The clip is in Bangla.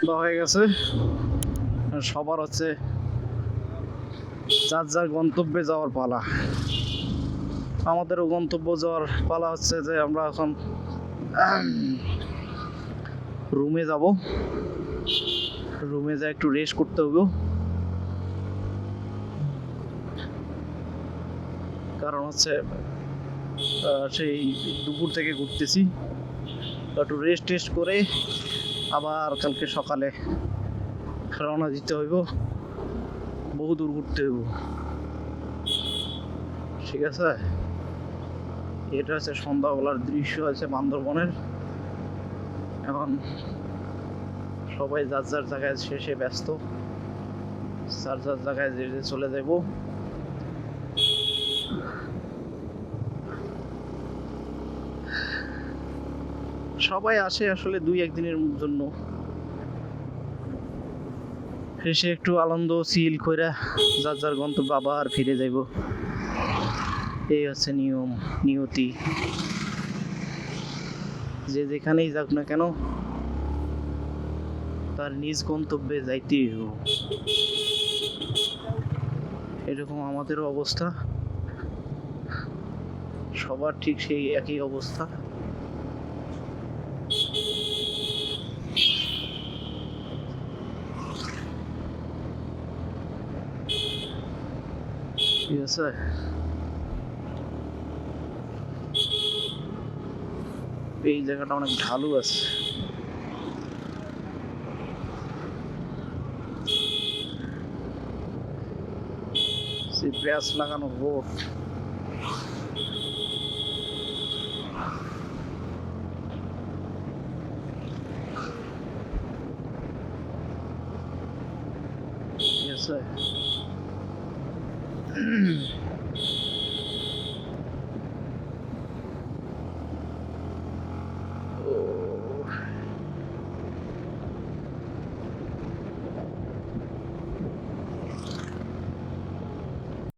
দেওয়া হয়ে গেছে। সবার হচ্ছে যার যার গন্তব্যে যাওয়ার পালা। আমাদেরও গন্তব্য যাওয়ার পালা হচ্ছে যে আমরা এখন রুমে যাব। রুমে যা একটু রেস্ট করতে হবে, কারণ হচ্ছে সেই দুপুর থেকে ঘুরতেছি। একটু রেস্ট করে আবার কালকে সকালে রওনা দিতে হইব, বহু দূর ঘুরতে হইব। ঠিক আছে, এটা হচ্ছে সন্ধ্যাবেলার দৃশ্য আছে বান্দরবনের। এখন সবাই যার যার জায়গায় শেষে ব্যস্ত, যার যার জায়গায় যে চলে যাব। সবাই আসে আসলে 2-1 দিনের জন্য, এসে একটু আনন্দ চিল কইরা যার যার গন্তব্য আবার ফিরে যাইব। এই হচ্ছে নিয়ম নিয়তি। যে যেখানেই যাক না কেন তার নিজ গন্তব্যে যাইতেই হবে। এরকম আমাদেরও অবস্থা, সবার ঠিক সেই একই অবস্থা। ঠিক আছে, এই জায়গাটা অনেক ঢালু আছে। ব্যাস লাগানো রোড, ঠিক আছে।